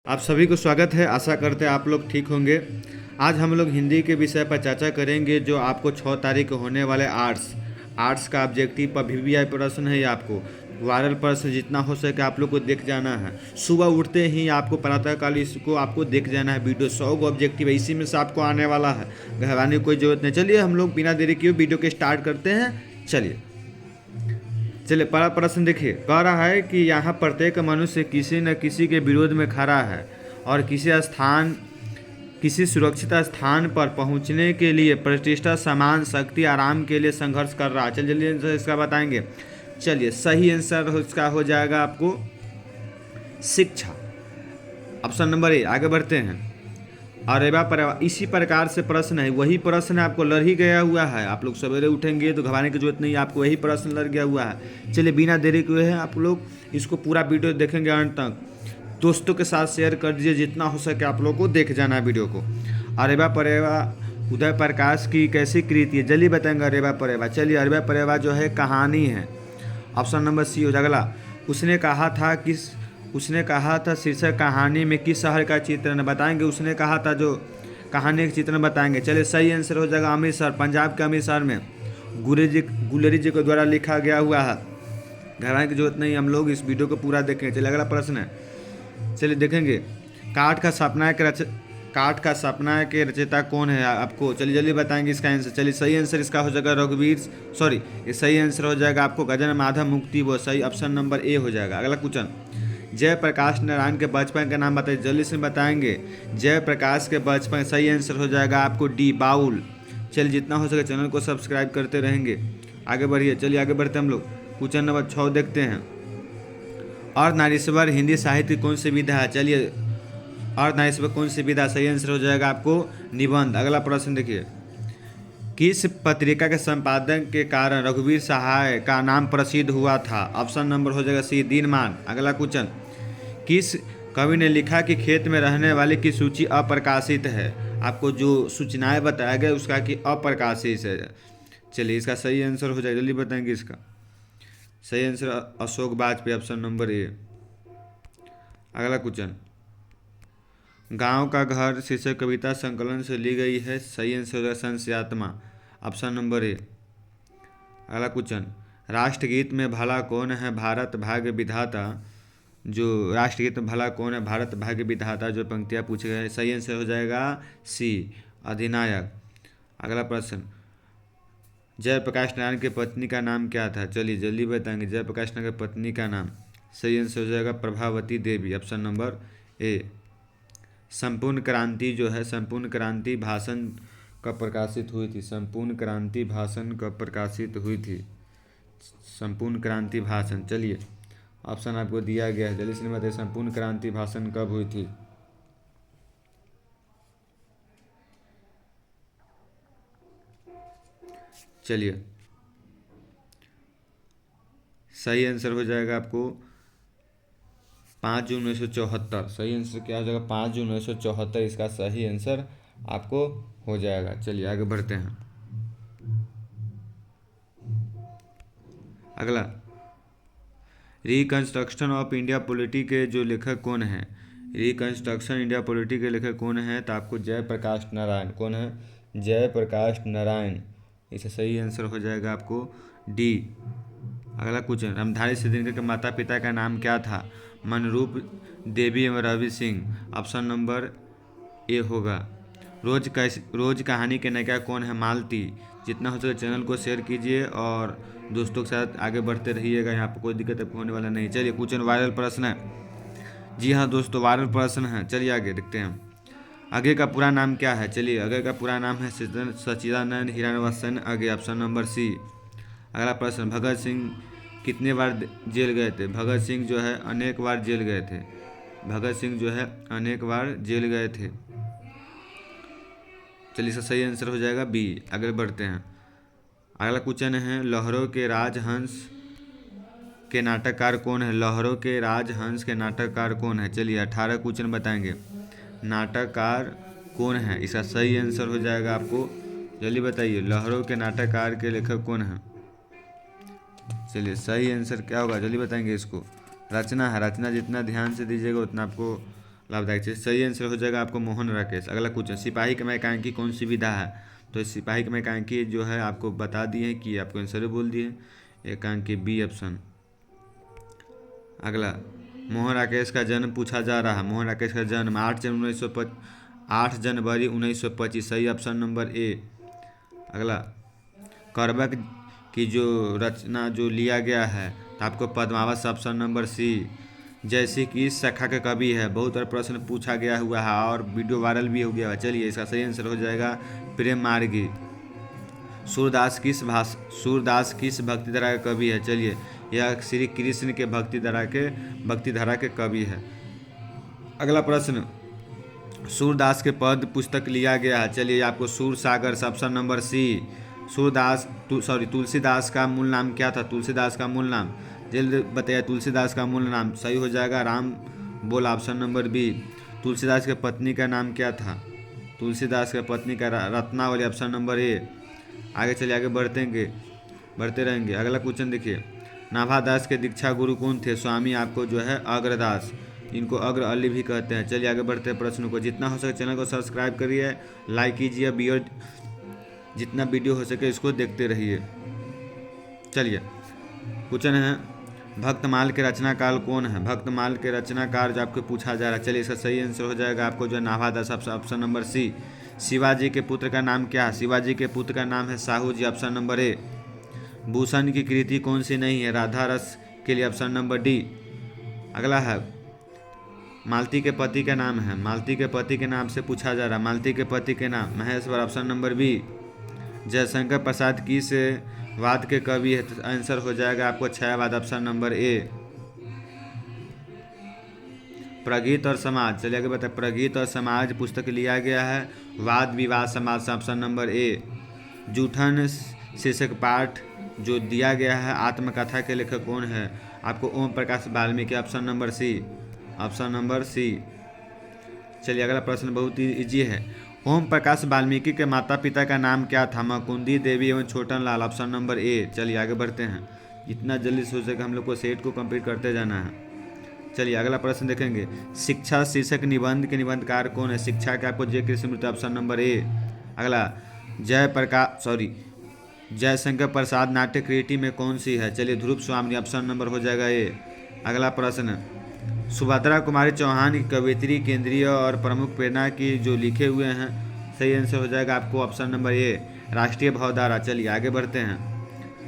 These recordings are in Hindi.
आप सभी को स्वागत है। आशा करते हैं आप लोग ठीक होंगे। आज हम लोग हिंदी के विषय पर चर्चा करेंगे जो आपको 6 तारीख को होने वाले आर्ट्स का ऑब्जेक्टिव पर वीवीआई प्रश्न है। ये आपको वायरल प्रश्न जितना हो सके आप लोग को देख जाना है। सुबह उठते ही आपको प्रातःकाल इसको आपको देख जाना है। वीडियो 100 को ऑब्जेक्टिव है, इसी में से आपको आने वाला है, घबराने की कोई ज़रूरत नहीं। चलिए हम लोग बिना देरी किए वीडियो के स्टार्ट करते हैं। चलिए पहला प्रश्न देखिए, कह रहा है कि यहाँ प्रत्येक मनुष्य किसी न किसी के विरोध में खड़ा है और किसी सुरक्षित स्थान पर पहुँचने के लिए प्रतिष्ठा, सम्मान, शक्ति, आराम के लिए संघर्ष कर रहा है। चलिए जल्दी इसका बताएंगे। चलिए सही आंसर इसका हो जाएगा आपको शिक्षा, ऑप्शन नंबर ए। आगे बढ़ते हैं। अरेबा परिवार, इसी प्रकार से प्रश्न है, वही प्रश्न आपको लड़ ही गया हुआ है। आप लोग सवेरे उठेंगे तो घबराने की जरूरत नहीं, आपको वही प्रश्न लड़ गया हुआ है। चलिए बिना देरी के है आप लोग इसको पूरा वीडियो देखेंगे अंत तक। दोस्तों के साथ शेयर कर दीजिए, जितना हो सके आप लोग को देख जाना है वीडियो को। अरेबा परेवा उदय प्रकाश की कैसी कृति है, जल्दी बताएंगे। अरेबा परेवा, चलिए अरेबा परेवा जो है कहानी है, ऑप्शन नंबर सी हो जाएगा। अगला, उसने कहा था शीर्षक कहानी में किस शहर का चित्रण बताएंगे। उसने कहा था जो कहानी का चित्रण बताएंगे। चलिए सही आंसर हो जाएगा अमृतसर, पंजाब के अमृतसर में गुलेरी जी के द्वारा लिखा गया हुआ है। घबराने की जरूरत नहीं, हम लोग इस वीडियो को पूरा देखेंगे। चलिए अगला प्रश्न है, चलिए देखेंगे। काठ का सपना के रचयिता कौन है आपको, चलिए जल्दी बताएंगे इसका आंसर। चलिए सही आंसर इसका हो जाएगा ये सही आंसर हो जाएगा आपको गजानन माधव मुक्ति, वो सही ऑप्शन नंबर ए हो जाएगा। अगला क्वेश्चन, जयप्रकाश नारायण के बचपन का नाम बताइए, जल्दी से बताएंगे। जयप्रकाश के बचपन, सही आंसर हो जाएगा आपको डी, बाउल। चलिए जितना हो सके चैनल को सब्सक्राइब करते रहेंगे। आगे बढ़िए, चलिए आगे बढ़ते हम लोग क्वेश्चन नंबर 6 देखते हैं। अर्धनारीश्वर हिंदी साहित्य कौन सी विधा है, चलिए अर्धनारीश्वर कौन सी विधा, सही आंसर हो जाएगा आपको निबंध। अगला प्रश्न देखिए, किस पत्रिका के संपादन के कारण रघुवीर सहाय का नाम प्रसिद्ध हुआ था, ऑप्शन नंबर हो जाएगा सी, दीनमान। अगला क्वेश्चन, किस कवि ने लिखा कि खेत में रहने वाले की सूची अप्रकाशित है, आपको जो सूचनाएं बताया गया उसका कि अप्रकाशित है। चलिए इसका सही आंसर हो जाएगा, जल्दी बताएंगे इसका सही answer Ashok Vajpayee, option number A. अगला क्वेश्चन, गांव का घर शीर्षक कविता संकलन से ली गई है, सही आंसर हो जाएगा संशयात्मा, ऑप्शन नंबर ए। अगला क्वेश्चन, राष्ट्रगीत में भला कौन है भारत भाग्य विधाता, जो राष्ट्रगीत में भला कौन है भारत भाग्य विधाता जो पंक्तियाँ पूछे गए, सही आंसर हो जाएगा सी, अधिनायक। अगला प्रश्न, जयप्रकाश नारायण की पत्नी का नाम क्या था, चलिए जल्दी बताएंगे। जयप्रकाश नारायण की पत्नी का नाम, सही आंसर हो जाएगा प्रभावती देवी, ऑप्शन नंबर ए। संपूर्ण क्रांति जो है, संपूर्ण क्रांति भाषण कब प्रकाशित हुई थी, संपूर्ण क्रांति भाषण कब प्रकाशित हुई थी, संपूर्ण क्रांति भाषण। चलिए ऑप्शन आपको दिया गया है, जल्दी से बताइए संपूर्ण क्रांति भाषण कब हुई थी। चलिए सही आंसर हो जाएगा आपको 5 जून 1974, सही आंसर क्या हो जाएगा 5 जून 1974, इसका सही आंसर आपको हो जाएगा। चलिए आगे बढ़ते हैं। अगला, रिकंस्ट्रक्शन ऑफ इंडिया पॉलिटी के जो लेखक कौन हैं, रिकंस्ट्रक्शन इंडिया पॉलिटी के लेखक कौन है, तो आपको जयप्रकाश नारायण, कौन है, जयप्रकाश नारायण, इसका सही आंसर हो जाएगा आपको डी। अगला क्वेश्चन, रामधारी सिंधिया के माता पिता का नाम क्या था, मनरूप देवी एवं Ravi Singh, option number A होगा। रोज कहानी के नायिका कौन है, मालती। जितना हो सके चैनल को शेयर कीजिए और दोस्तों के साथ आगे बढ़ते रहिएगा, यहाँ पर कोई दिक्कत होने वाला नहीं। चलिए क्वेश्चन वायरल प्रश्न है, जी हाँ दोस्तों वायरल प्रश्न है। चलिए आगे देखते हैं, आगे का पूरा नाम क्या है, चलिए आगे का पूरा नाम है सच्चिदानंद हिरण्यवसन आगे, ऑप्शन नंबर सी। अगला प्रश्न, भगत सिंह कितने बार जेल गए थे, भगत सिंह जो है अनेक बार जेल गए थे, भगत सिंह जो है अनेक बार जेल गए थे। चलिए इसका सही आंसर हो जाएगा बी। आगे बढ़ते हैं। अगला क्वेश्चन है, लहरों के राजहंस के नाटककार कौन है, लहरों के राजहंस के नाटककार कौन है, चलिए 18 क्वेश्चन बताएंगे, नाटककार कौन है, इसका सही आंसर हो जाएगा आपको, जल्दी बताइए, लहरों के नाटककार के लेखक कौन है। चलिए सही आंसर क्या होगा, जल्दी बताएंगे इसको, रचना है, रचना जितना ध्यान से दीजिएगा उतना आपको लाभदायक चीज। सही आंसर हो जाएगा आपको मोहन राकेश। अगला क्वेश्चन, सिपाही का एकांकी कौन सी विधा है? तो सिपाही का एकांकी जो है आपको बता दिए हैं कि आपको आंसर बोल दिए, एकांकी बी ऑप्शन। अगला, मोहन राकेश का जन्म पूछा जा रहा है। मोहन राकेश का जन्म 8 जनवरी 1925, सही ऑप्शन नंबर ए। अगला, करबक की जो रचना जो लिया गया है तो आपको पद्मावत, ऑप्शन नंबर सी। जैसे कि इस शाखा के कवि है, बहुत बार प्रश्न पूछा गया हुआ है और वीडियो वायरल भी हो गया है। चलिए इसका सही आंसर हो जाएगा प्रेम मार्गी। सूरदास किस भक्ति धारा के कवि है? चलिए यह श्री कृष्ण के भक्ति धारा के कवि है। अगला प्रश्न, सूरदास के पद पुस्तक लिया गया है। चलिए आपको सूर सागर, ऑप्शन नंबर सी। तुलसीदास का मूल नाम क्या था? तुलसीदास का मूल नाम जल्द बताइए। तुलसीदास का मूल नाम सही हो जाएगा राम बोल, ऑप्शन नंबर बी। तुलसीदास के पत्नी का नाम क्या था? तुलसीदास के पत्नी का रत्नावली, ऑप्शन नंबर ए। आगे चलिए, आगे बढ़ते रहेंगे। अगला क्वेश्चन देखिए, नाभादास के दीक्षा गुरु कौन थे? स्वामी आपको जो है अग्रदास, इनको अग्र अली भी कहते हैं। चलिए आगे बढ़ते हैं प्रश्न को। जितना हो सके चैनल को सब्सक्राइब करिए, लाइक कीजिए, जितना वीडियो हो सके इसको देखते रहिए। चलिए क्वेश्चन है, भक्तमाल के रचनाकार कौन है? भक्तमाल के रचनाकार जो आपको पूछा जा रहा है, चलिए इसका सही आंसर हो जाएगा आपको जो है Nabhadas, option number C. Shivaji के पुत्र का नाम क्या है? शिवाजी के पुत्र का नाम है साहू जी, ऑप्शन नंबर ए। भूषण की कृति कौन सी नहीं है? राधा रस के लिए, ऑप्शन नंबर डी। अगला है, मालती के पति का नाम है, मालती के पति के नाम से पूछा जा रहा है, मालती के पति के नाम Maheshwar, option number B. Jaishankar Prasad किस वाद के कवि है? तो आंसर हो जाएगा आपको छायावाद, ऑप्शन नंबर ए। प्रगीत और समाज, चलिए आगे बताए। प्रगीत और समाज पुस्तक लिया गया है वाद विवाद समाज, ऑप्शन नंबर ए। जूठन शीर्षक पाठ जो दिया गया है आत्मकथा के लेखक कौन है? आपको Om Prakash Valmiki, option number C, option number C. चलिए अगला प्रश्न बहुत ही इजी है। ओम प्रकाश वाल्मीकि के माता पिता का नाम क्या था? मकुंदी देवी एवं छोटन लाल, ऑप्शन नंबर ए। चलिए आगे बढ़ते हैं, जितना जल्दी हो सके हम लोग को सेट को कंप्लीट करते जाना है। चलिए अगला प्रश्न देखेंगे, शिक्षा शीर्षक निबंध के निबंधकार कौन है? शिक्षा के आपको जे कृष्णमूर्ति, ऑप्शन नंबर ए। अगला, जयशंकर प्रसाद नाट्य कृति में कौन सी है? चलिए ध्रुव स्वामी, ऑप्शन नंबर हो जाएगा ए। अगला प्रश्न, सुभद्रा कुमारी चौहान की कवियत्री केंद्रीय और प्रमुख प्रेरणा की जो लिखे हुए हैं, सही आंसर हो जाएगा आपको ऑप्शन नंबर ए, राष्ट्रीय भावधारा। चलिए आगे बढ़ते हैं।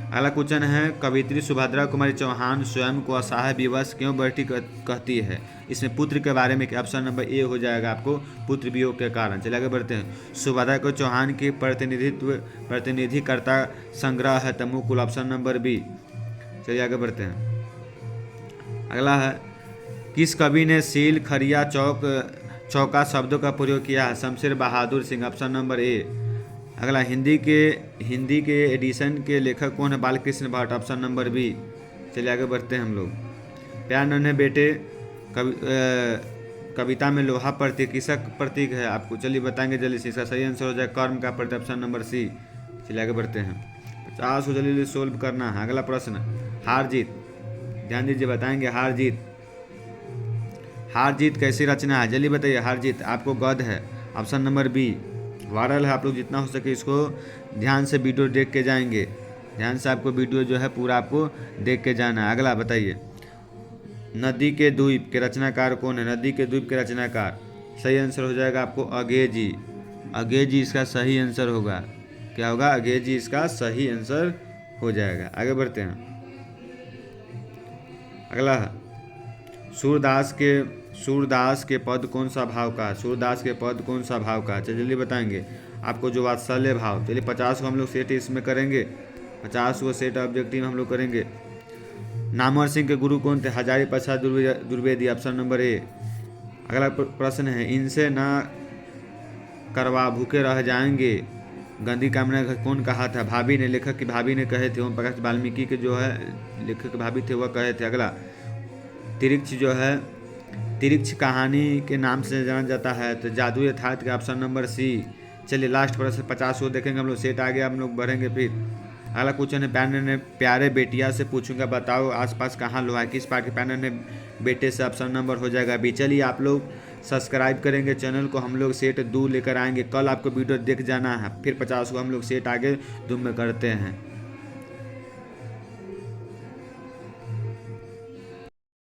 अगला क्वेश्चन है, कवियत्री सुभद्रा कुमारी चौहान स्वयं को असहाय विवश क्यों बैठी कहती है? इसमें पुत्र के बारे में, ऑप्शन नंबर ए हो जाएगा आपको पुत्र वियोग के कारण। चलिए आगे बढ़ते हैं। सुभद्रा को चौहान की प्रतिनिधिकर्ता संग्रह है तमुकुल, ऑप्शन नंबर बी। चलिए आगे बढ़ते हैं। अगला है, किस कवि ने सील खरिया चौका शब्दों का प्रयोग किया है? Shamsher Bahadur Singh, option number A. अगला, हिंदी के एडिशन के लेखक कौन है? Balkrishna Bhatt, option number B. चलिए आगे बढ़ते हैं हम लोग। प्यार नन्हे बेटे कविता में लोहा प्रतीक किसका प्रतीक है आपको? चलिए बताएंगे जल्दी से, इसका सही आंसर हो जाए कर्म का प्रतीक, ऑप्शन नंबर सी। चलिए आगे बढ़ते हैं। 50 को जल्दी सोल्व करना है। अगला प्रश्न, हार जीत, ध्यान दीजिए, बताएंगे हार जीत कैसी रचना है? जल्दी बताइए। हार जीत आपको गद्य है, ऑप्शन नंबर बी। वायरल है, आप लोग जितना हो सके इसको ध्यान से वीडियो देख के जाएंगे, ध्यान से आपको वीडियो जो है पूरा आपको देख के जाना है। अगला बताइए, नदी के द्वीप के रचनाकार कौन है? नदी के द्वीप के रचनाकार, सही आंसर हो जाएगा आपको अगेजी। अगेजी इसका सही आंसर होगा। क्या होगा? अगेजी इसका सही आंसर हो जाएगा। आगे बढ़ते हैं। अगला है, सूरदास के पद कौन सा भाव का है? सूरदास के पद कौन सा भाव का है? चलिए जल्दी बताएंगे आपको जो वात्सल्य भाव। चलिए 50 को हम लोग सेट इसमें करेंगे, 50 को सेट ऑब्जेक्टिव हम लोग करेंगे। नामवर सिंह के गुरु कौन थे? Hazari Prasad Dwivedi, option number A. अगला प्रश्न है, इनसे ना करवा भूखे रह जाएंगे गंदी कामना कौन कहा था? भाभी ने, लेखक की भाभी ने कहे थे। ओम प्रकाश वाल्मीकि के जो है लेखक भाभी थे वह कहे थे। अगला, तिरिक्ष कहानी के नाम से जाना जाता है तो जादू यथार्थ के, ऑप्शन नंबर सी। चलिए लास्ट प्रश्न 50 को देखेंगे हम लोग, सेट आ गया, हम लोग बढ़ेंगे फिर। अगला क्वेश्चन है, प्यारे बेटिया से पूछूंगा, बताओ आसपास कहाँ लोहा है? किस पार्ट के प्यारे ने बेटे से, ऑप्शन नंबर हो जाएगा बी। चलिए आप लोग सब्सक्राइब करेंगे चैनल को, हम लोग सेट 2 लेकर आएंगे। कल आपको वीडियो देख जाना है, फिर 50 को हम लोग सेट आगे 2 में करते हैं।